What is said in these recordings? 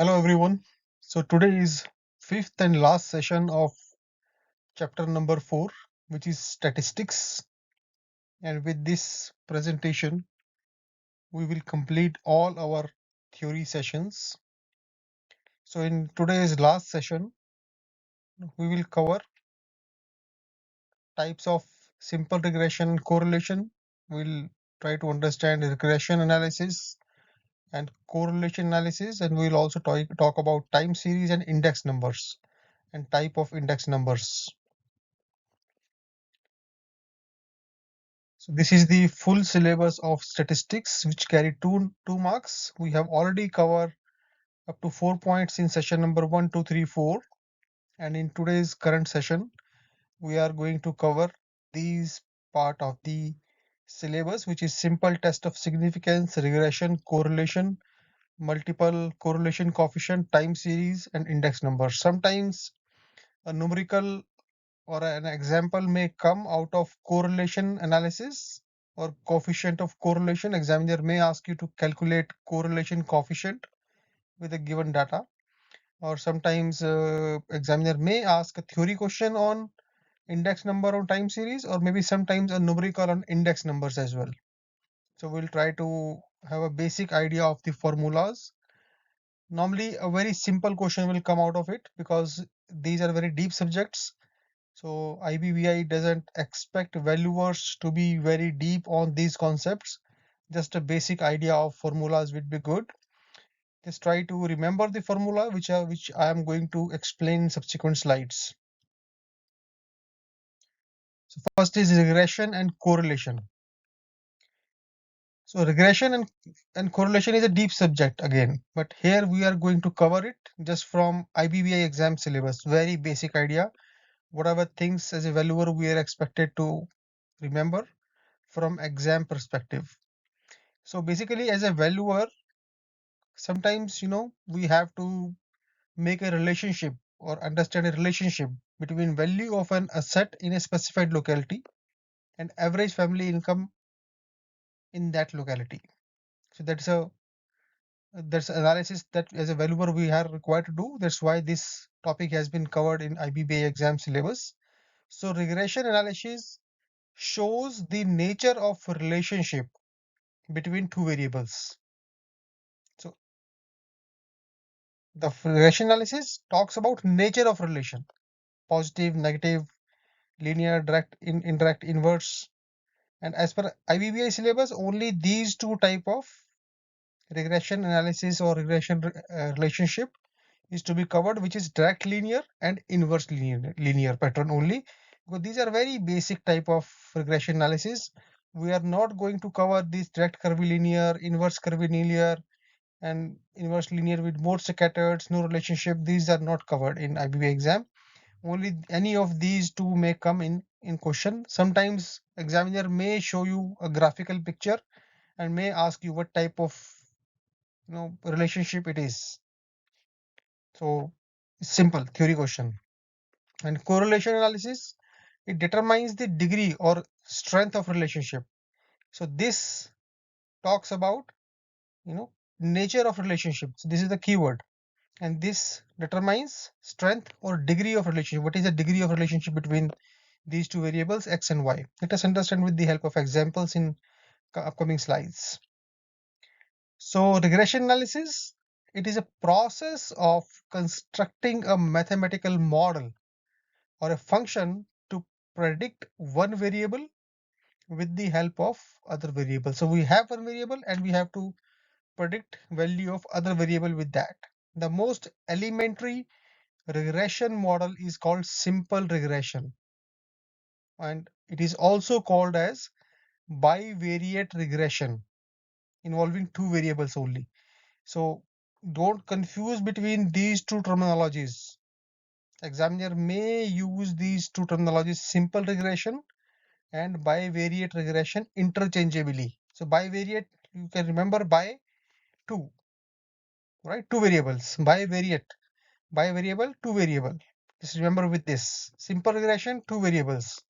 Hello everyone. So today is fifth and last session of chapter number 4, which is statistics. And with this presentation, we will complete all our theory sessions. So in today's last session, we will cover types of simple regression and correlation. We'll try to understand regression analysis and correlation analysis, and we'll also talk about time series and index numbers and type of index numbers. So this is the full syllabus of statistics, which carry two marks. We have already covered up to 4 points in session number 1, 2, 3, 4. And in today's current session, we are going to cover these part of the syllabus, which is simple test of significance, regression, correlation, multiple correlation coefficient, time series, and index numbers. Sometimes a numerical or an example may come out of correlation analysis or coefficient of correlation. Examiner may ask you to calculate correlation coefficient with a given data, or sometimes examiner may ask a theory question on index number or time series, or maybe sometimes a numerical on index numbers as well. So we'll try to have a basic idea of the formulas. Normally a very simple question will come out of it because these are very deep subjects. So IBBI doesn't expect valuers to be very deep on these concepts. Just a basic idea of formulas would be good. Just try to remember the formula which I am going to explain in subsequent slides. So first is regression and correlation. So regression and correlation is a deep subject again, but here we are going to cover it just from IBBI exam syllabus. Very basic idea. Whatever things as a valuer we are expected to remember from exam perspective. So basically as a valuer, sometimes we have to make a relationship or understand a relationship between value of an asset in a specified locality and average family income in that locality. So that's analysis that as a valuer we are required to do. That's why this topic has been covered in IBBI exam syllabus. So regression analysis shows the nature of relationship between two variables. So the regression analysis talks about nature of relation: positive, negative, linear, direct, indirect, inverse. And as per IBBI syllabus, only these two type of regression analysis or regression relationship is to be covered, which is direct linear and inverse linear pattern only, because these are very basic type of regression analysis. We are not going to cover this direct curvilinear, inverse curvilinear, and inverse linear with more scattered, no relationship. These are not covered in IBBI exam. Only any of these two may come in question. Sometimes examiner may show you a graphical picture and may ask you what type of relationship it is. So simple theory question. And correlation analysis, it determines the degree or strength of relationship. So this talks about nature of relationship. So this is the keyword, and this determines strength or degree of relationship. What is the degree of relationship between these two variables x and y? Let us understand with the help of examples in upcoming slides. So regression analysis, it is a process of constructing a mathematical model or a function to predict one variable with the help of other variable. So we have one variable and we have to predict value of other variable with that. The most elementary regression model is called simple regression, and it is also called as bivariate regression involving two variables only. So don't confuse between these two terminologies. Examiner may use these two terminologies, simple regression and bivariate regression, interchangeably. So bivariate, you can remember by two, right? Two variables. Bivariable, two variable. Just remember with this. Simple regression, two variables.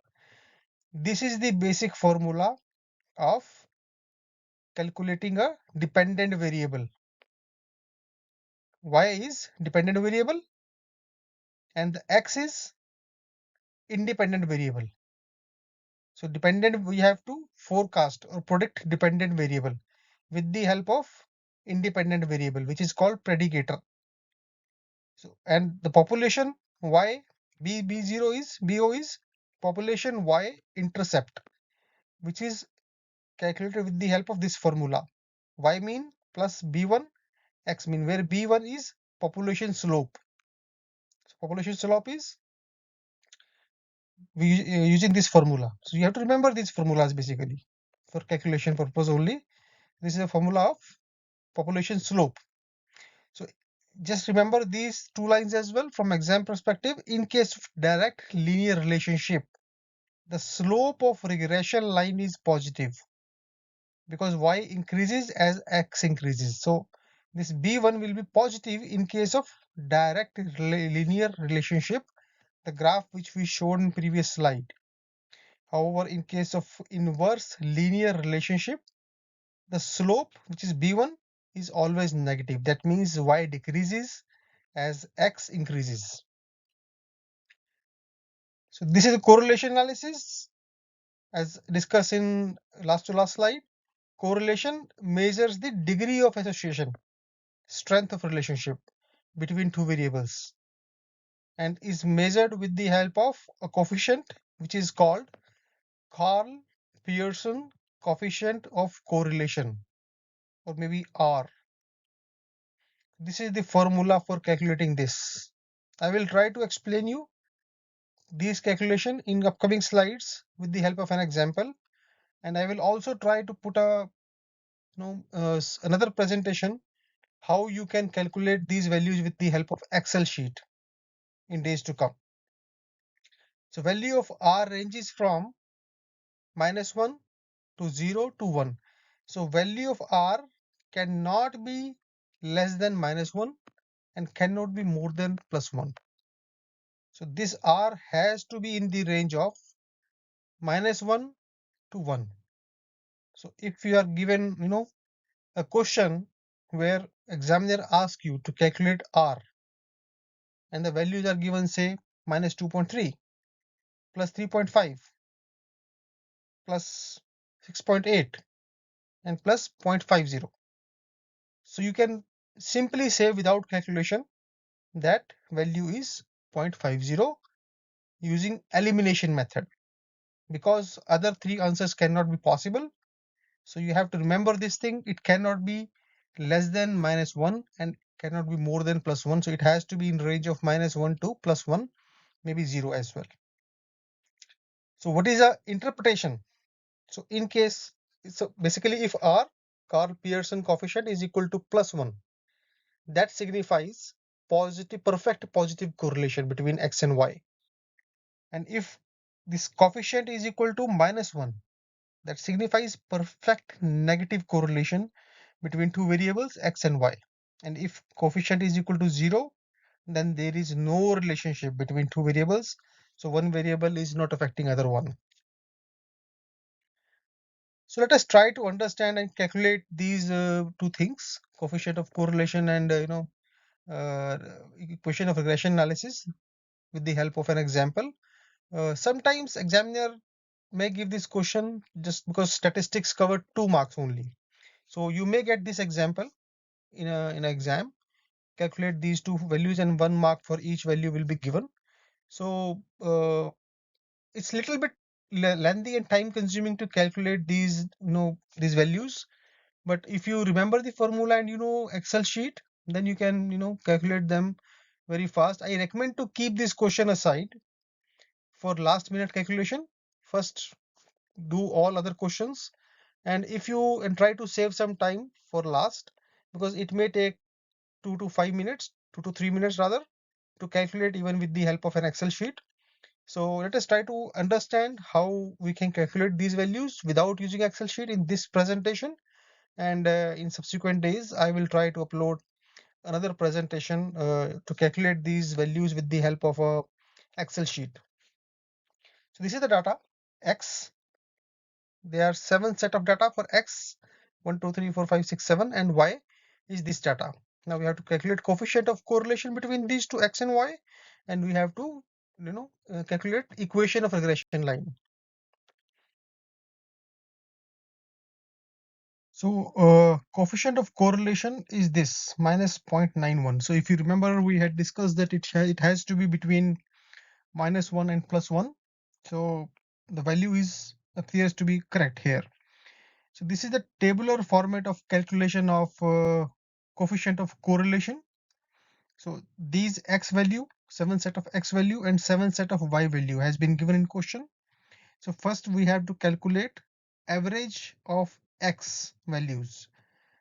This is the basic formula of calculating a dependent variable. y is dependent variable and the x is independent variable. So dependent, we have to forecast or predict dependent variable with the help of independent variable, which is called predicator. So, and the population y bo is population y intercept, which is calculated with the help of this formula. Y mean plus b1 x mean, where b1 is population slope. So population slope is using this formula. So you have to remember these formulas basically for calculation purpose only. This is a formula of population slope. So just remember these two lines as well from exam perspective. In case of direct linear relationship, the slope of regression line is positive because y increases as x increases. So this b1 will be positive in case of direct linear relationship, the graph which we showed in previous slide. However, in case of inverse linear relationship, the slope, which is b1, is always negative. That means y decreases as x increases. So this is a correlation analysis as discussed in last to last slide. Correlation measures the degree of association, strength of relationship between two variables, and is measured with the help of a coefficient which is called Carl Pearson coefficient of correlation, or maybe R. This is the formula for calculating this. I will try to explain you these calculation in upcoming slides with the help of an example, and I will also try to put a another presentation how you can calculate these values with the help of Excel sheet in days to come. So value of R ranges from -1 to 0 to 1. So value of R cannot be less than -1 and cannot be more than +1. So this R has to be in the range of -1 to 1. So if you are given, a question where examiner asks you to calculate R and the values are given, say -2.3, +3.5, +6.8, and +0.50. So you can simply say without calculation that value is 0.50 using elimination method, because other three answers cannot be possible. So you have to remember this thing. It cannot be less than -1 and cannot be more than +1. So it has to be in range of -1 to +1, maybe 0 as well. So what is the interpretation? So in case, so basically if R, Carl Pearson coefficient, is equal to +1, that signifies positive, perfect positive correlation between X and Y. And if this coefficient is equal to -1, that signifies perfect negative correlation between two variables X and Y. And if coefficient is equal to 0, then there is no relationship between two variables. So one variable is not affecting other one. So let us try to understand and calculate these two things, coefficient of correlation and equation of regression analysis with the help of an example. Sometimes examiner may give this question just because statistics cover 2 marks only. So you may get this example in an exam, calculate these two values and 1 mark for each value will be given. So it's little bit lengthy and time consuming to calculate these, these values. But if you remember the formula and Excel sheet, then you can calculate them very fast. I recommend to keep this question aside for last minute calculation. First do all other questions, and if you try to save some time for last, because it may take 2 to 5 minutes, 2 to 3 minutes rather, to calculate even with the help of an Excel sheet. So let us try to understand how we can calculate these values without using Excel sheet in this presentation. And in subsequent days, I will try to upload another presentation to calculate these values with the help of a Excel sheet. So this is the data X. There are 7 set of data for X, 1, 2, 3, 4, 5, 6, 7, and Y is this data Now we have to calculate coefficient of correlation between these two x and y, and we have to calculate equation of regression line. So coefficient of correlation is this minus 0.91. So if you remember, we had discussed that it has to be between -1 and +1. So the value appears to be correct here. So this is the tabular format of calculation of coefficient of correlation. So these x value, 7 set of x value and 7 set of y value has been given in question. So first we have to calculate average of x values.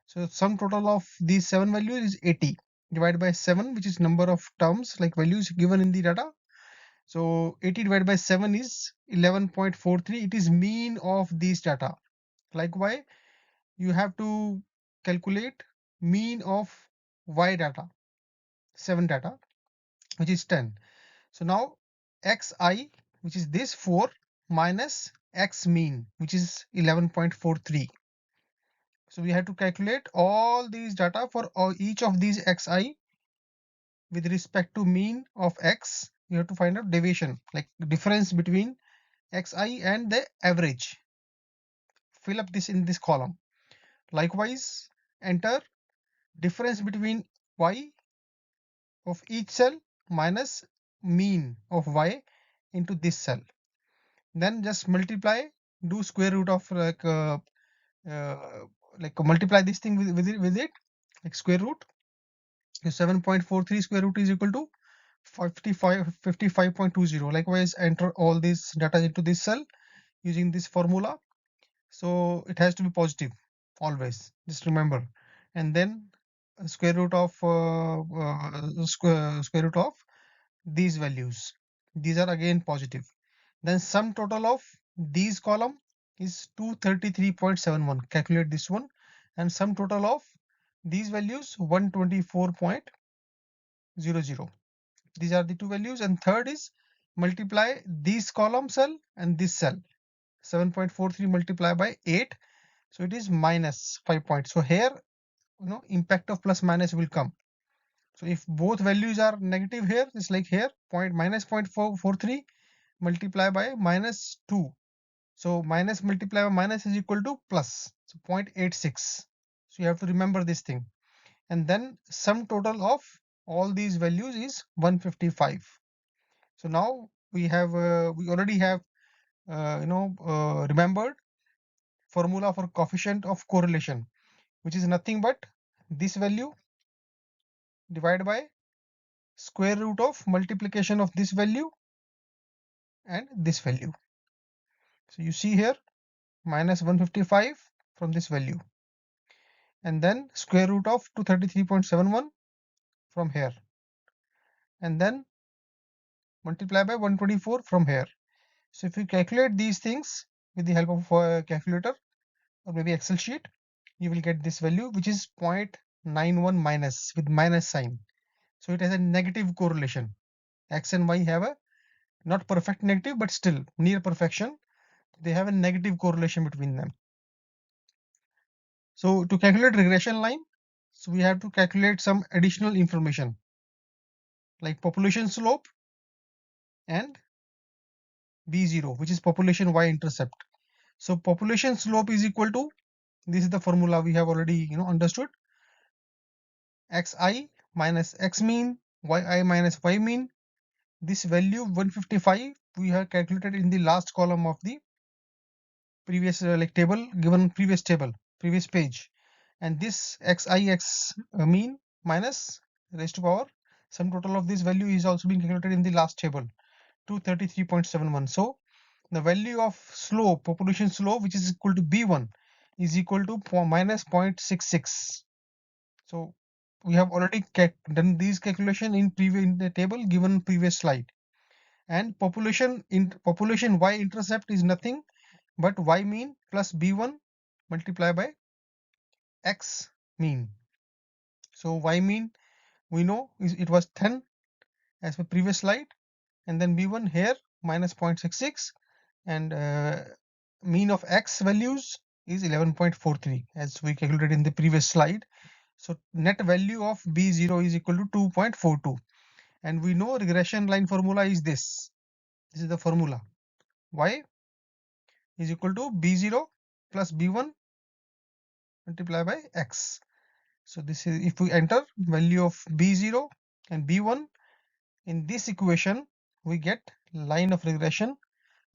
So sum total of these 7 values is 80 divided by 7, which is number of terms like values given in the data. So 80 divided by 7 is 11.43. It is mean of these data. Likewise, you have to calculate mean of y data, 7 data, which is 10. So now xi, which is this 4, minus x mean, which is 11.43. So we have to calculate all these data for each of these xi with respect to mean of x. You have to find out deviation, like difference between xi and the average. Fill up this in this column. Likewise, enter difference between y of each cell minus mean of y into this cell. Then just multiply, do square root of multiply this thing with it, like square root. So 7.43 square root is equal to 55.20. Likewise, enter all these data into this cell using this formula. So it has to be positive always, just remember. And then square root of square root of these values. These are again positive. Then sum total of these column is 233.71. Calculate this one. And sum total of these values 124.00. These are the two values. And third is multiply this column cell and this cell. 7.43 multiplied by 8. So it is minus 5 points. So here, impact of plus minus will come. So if both values are negative here, it's like here, minus 0.443 multiplied by minus 2. So minus multiplied by minus is equal to plus. So 0.86. So you have to remember this thing. And then sum total of all these values is 155. So now we already have remembered formula for coefficient of correlation, which is nothing but this value divided by square root of multiplication of this value and this value. So you see here minus 155 from this value, and then square root of 233.71 from here, and then multiply by 124 from here. So if you calculate these things with the help of a calculator or maybe Excel sheet, you will get this value, which is 0.91 minus with minus sign. So it has a negative correlation. X and Y have a not perfect negative, but still near perfection. They have a negative correlation between them. So to calculate regression line, so we have to calculate some additional information like population slope and B0, which is population y-intercept. So population slope is equal to, this is the formula we have already understood, xi minus x mean, yi minus y mean. This value 155 we have calculated in the last column of the previous table, given previous page. And this x mean minus raised to power sum total of this value is also being calculated in the last table, 233.71. So the value of slope, population slope, which is equal to b1, is equal to minus 0.66. So we have already done these calculation in the table given previous slide. And population y-intercept is nothing but y mean plus b1 multiplied by x mean. So y mean we know it was 10 as per previous slide, and then b1 here minus 0.66, and mean of x values is 11.43 as we calculated in the previous slide. So net value of B0 is equal to 2.42. And we know regression line formula is this. This is the formula. Y is equal to B0 plus B1 multiplied by X. So this is, if we enter value of B0 and B1 in this equation, we get line of regression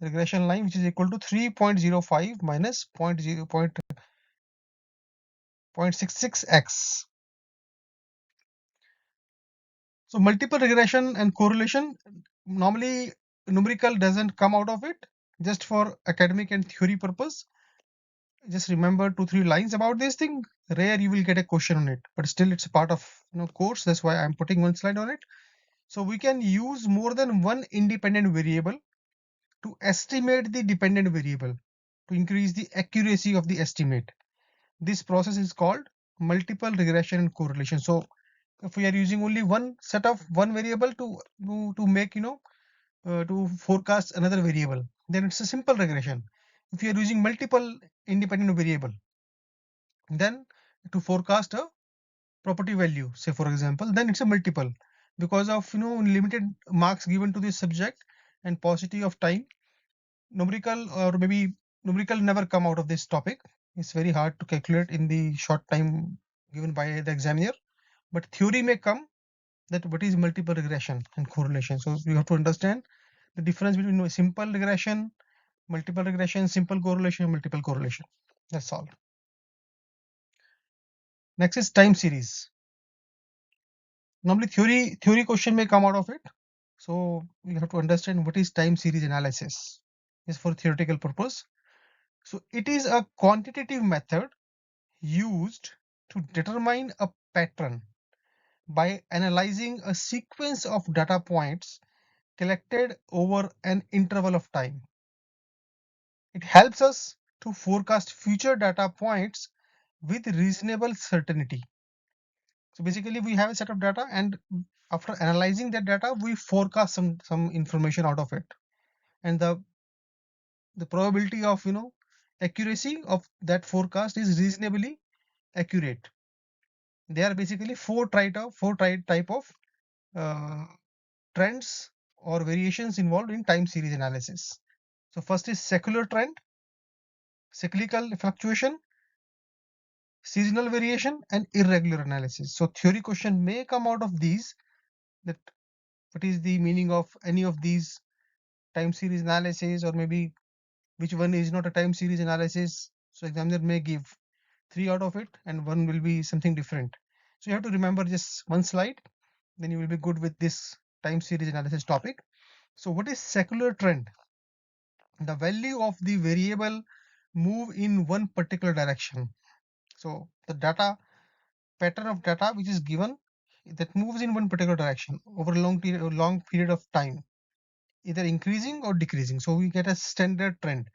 line which is equal to 3.05 minus 0.66x. So multiple regression and correlation, normally numerical doesn't come out of it. Just for academic and theory purpose, just remember 2-3 lines about this thing. Rare you will get a question on it, but still it's a part of course. That's why I'm putting one slide on it. So we can use more than one independent variable to estimate the dependent variable to increase the accuracy of the estimate. This process is called multiple regression and correlation. So if we are using only one set of one variable to make to forecast another variable, then it's a simple regression. If you are using multiple independent variable, then to forecast a property value, say for example, then it's a multiple. Because of limited marks given to this subject and paucity of time, numerical or maybe numerical never come out of this topic. It's very hard to calculate in the short time given by the examiner, but theory may come that what is multiple regression and correlation. So you have to understand the difference between simple regression, multiple regression, simple correlation, multiple correlation. That's all. Next is time series. Normally theory question may come out of it. So you have to understand what is time series analysis. Is for theoretical purpose. So it is a quantitative method used to determine a pattern by analyzing a sequence of data points collected over an interval of time. It helps us to forecast future data points with reasonable certainty. So basically we have a set of data, and after analyzing that data, we forecast some information out of it. And the probability of accuracy of that forecast is reasonably accurate. There are basically four type of uh, trends or variations involved in time series analysis. So first is secular trend, cyclical fluctuation, seasonal variation, and irregular analysis. So theory question may come out of these, that what is the meaning of any of these time series analysis, or maybe which one is not a time series analysis. So examiner may give 3 out of it and one will be something different. So you have to remember just one slide, then you will be good with this time series analysis topic. So what is secular trend? The value of the variable move in one particular direction. So the data pattern of data which is given that moves in one particular direction over a long period of time, either increasing or decreasing. So we get a standard trend.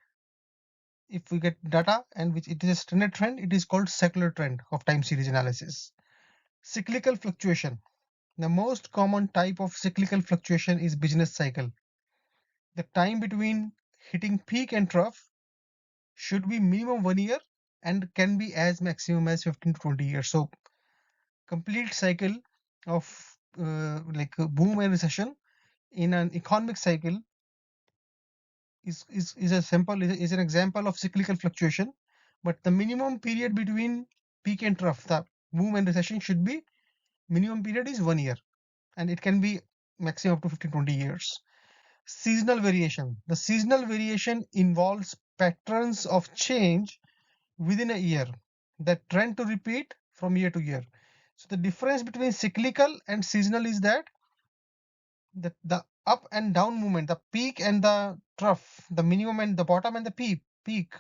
If we get data and which it is a standard trend, it is called secular trend of time series analysis. Cyclical fluctuation. The most common type of cyclical fluctuation is business cycle. The time between hitting peak and trough should be minimum 1 year and can be as maximum as 15 to 20 years. So complete cycle of like a boom and recession in an economic cycle is a sample is an example of cyclical fluctuation. But the minimum period between peak and trough, the boom and recession, should be minimum period is 1 year, and it can be maximum up to 15-20 years. Seasonal variation. The seasonal variation involves patterns of change within a year that trend to repeat from year to year. So the difference between cyclical and seasonal is that the up and down movement, the peak and the trough, the minimum and the bottom and the peak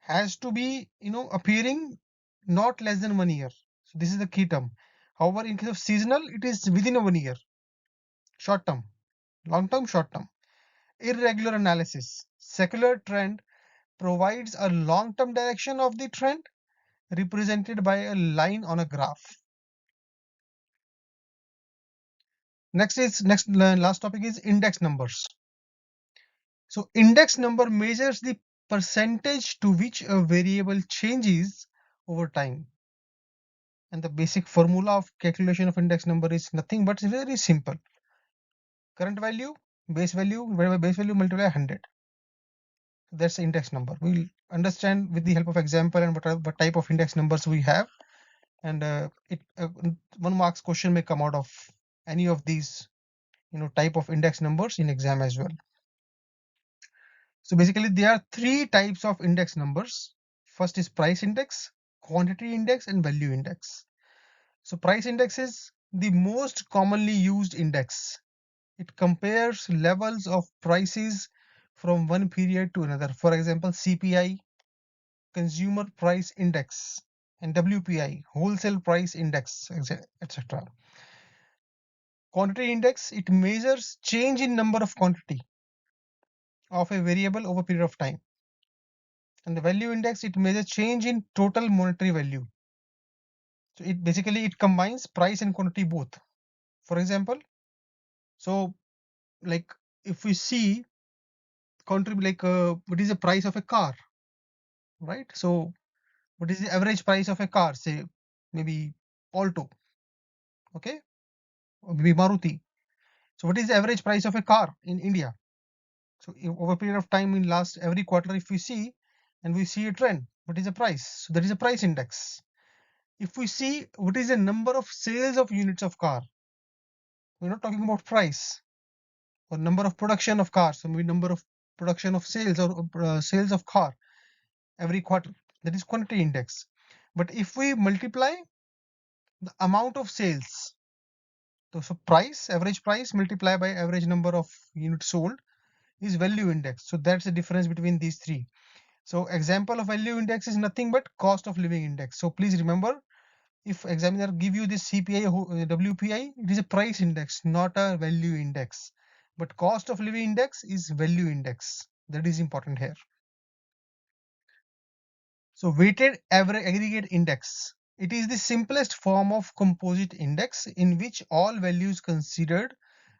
has to be appearing not less than 1 year. So this is the key term. However, in case of seasonal, it is within a 1 year. Short term, long term, short term. Irregular analysis. Secular trend provides a long term direction of the trend represented by a line on a graph. Last topic is index numbers. So index number measures the percentage to which a variable changes over time. And the basic formula of calculation of index number is nothing but very simple. Current value, base value, divided by base value multiplied by 100. That's the index number. We'll understand with the help of example and what type of index numbers we have. And 1 marks question may come out of any of these type of index numbers in exam as well. So basically there are 3 types of index numbers. First is price index, quantity index, and value index. So price index is the most commonly used index. It compares levels of prices from one period to another. For example, CPI, Consumer Price Index, and WPI, Wholesale Price Index, etc. Quantity index, it measures change in number of quantity of a variable over a period of time. And the value index, it measures change in total monetary value. So it basically combines price and quantity both. For example, so like if we see what is the price of a car, right? So what is the average price of a car? Say maybe Alto, okay, or maybe Maruti. So what is the average price of a car in India? So over a period of time in last every quarter, if we see and we see a trend, what is the price? So that is a price index. If we see what is the number of sales of units of car, we're not talking about price or number of production of cars, so maybe number of production of sales or sales of car every quarter, that is quantity index. But if we multiply the amount of sales, so price, average price multiplied by average number of units sold is value index. So that's the difference between these 3. So example of value index is nothing but cost of living index. So please remember, if examiner give you this CPI, WPI, it is a price index, not a value index. But cost of living index is value index. That is important here. So weighted average aggregate index. It is the simplest form of composite index in which all values considered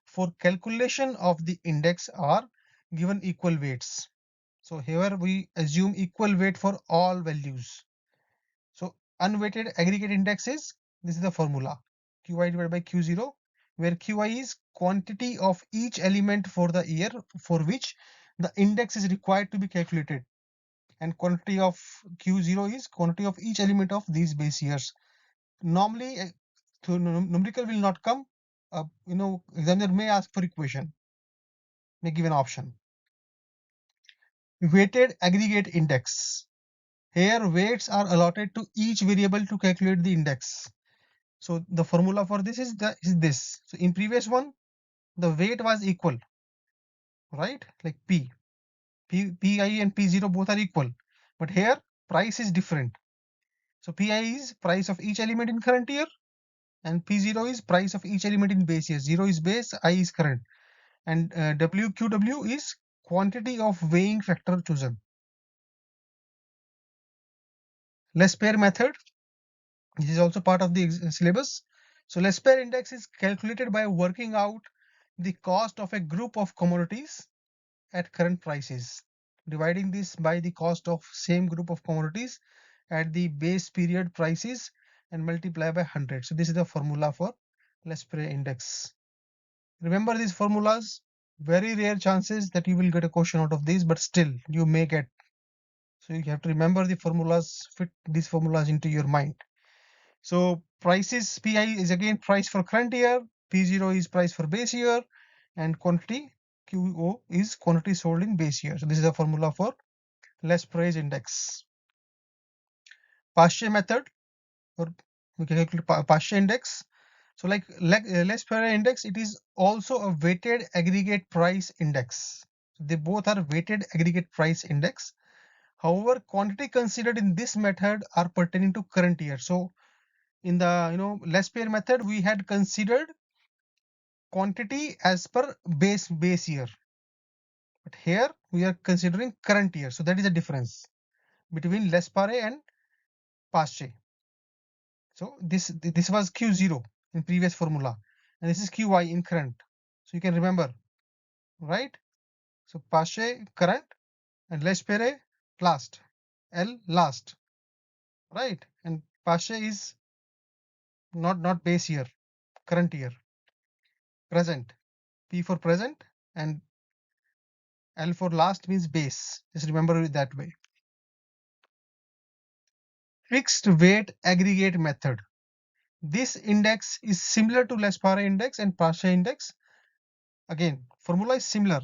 for calculation of the index are given equal weights. So here we assume equal weight for all values. So unweighted aggregate index is, this is the formula, Qi divided by Q0, where Qi is quantity of each element for the year for which the index is required to be calculated, and quantity of Q0 is quantity of each element of these base years. Normally, numerical will not come. Examiner may ask for equation, may give an option. Weighted aggregate index. Here weights are allotted to each variable to calculate the index. So the formula for this is this. So in previous one, the weight was equal, right? Like Pi and P0 both are equal. But here price is different. So Pi is price of each element in current year, and P0 is price of each element in base year. 0 is base, I is current. And WQW is quantity of weighing factor chosen. Laspeyre method. This is also part of the syllabus. So Laspeyre index is calculated by working out the cost of a group of commodities at current prices, dividing this by the cost of same group of commodities at the base period prices and multiply by 100. So this is the formula for Laspeyre index. Remember these formulas. Very rare chances that you will get a question out of these, but still you may get. So you have to remember the formulas, fit these formulas into your mind. So prices, Pi is again price for current year, P0 is price for base year, and quantity QO is quantity sold in base year. So this is the formula for Laspeyre index. Paasche method, or we can calculate Paasche index. So like Laspeyre index, it is also a weighted aggregate price index. They both are weighted aggregate price index. However, quantity considered in this method are pertaining to current year. So in the Laspeyre method, we had considered quantity as per base year, but here we are considering current year. So that is the difference between Laspeyre and Paasche. So this was Q0 in previous formula, and this is Qi in current. So you can remember, right? So Paasche current and Laspeyre last, L last, right? And Paasche is not base year, current year, present. P for present and L for last means base. Just remember it that way. Fixed weight aggregate method. This index is similar to Laspeyre index and Paasche index. Again, formula is similar.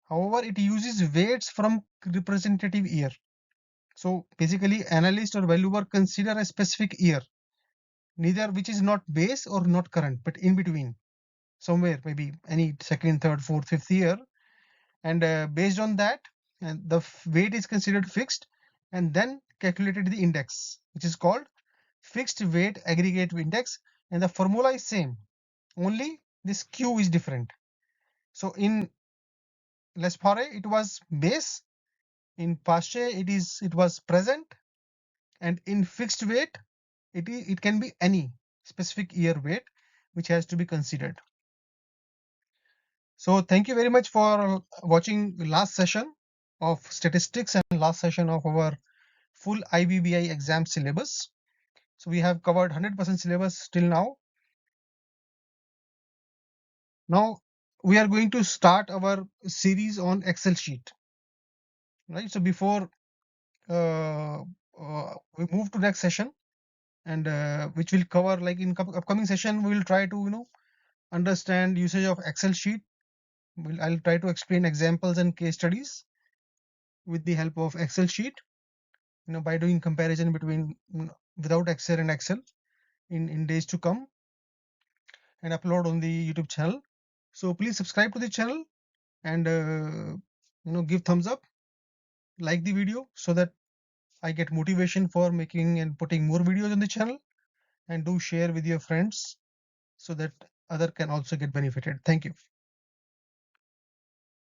However, it uses weights from representative year. So basically, analyst or valuer consider a specific year, neither which is not base or not current, but in between, somewhere maybe any second, third, fourth, fifth year, and based on that, and the weight is considered fixed, and then calculated the index, which is called fixed weight aggregate index, and the formula is same, only this Q is different. So in Laspeyre it was base, in Paasche it was present, and in fixed weight it can be any specific year weight which has to be considered. So thank you very much for watching the last session of statistics and last session of our full IBBI exam syllabus. So we have covered 100% syllabus till now. Now we are going to start our series on Excel sheet, right? So before we move to next session, and which will cover, like in upcoming session, we will try to understand usage of Excel sheet. I'll try to explain examples and case studies with the help of Excel sheet, by doing comparison between without Excel and Excel in days to come, and upload on the YouTube channel. So please subscribe to the channel and give thumbs up, like the video, so that I get motivation for making and putting more videos on the channel, and do share with your friends so that other can also get benefited. Thank you.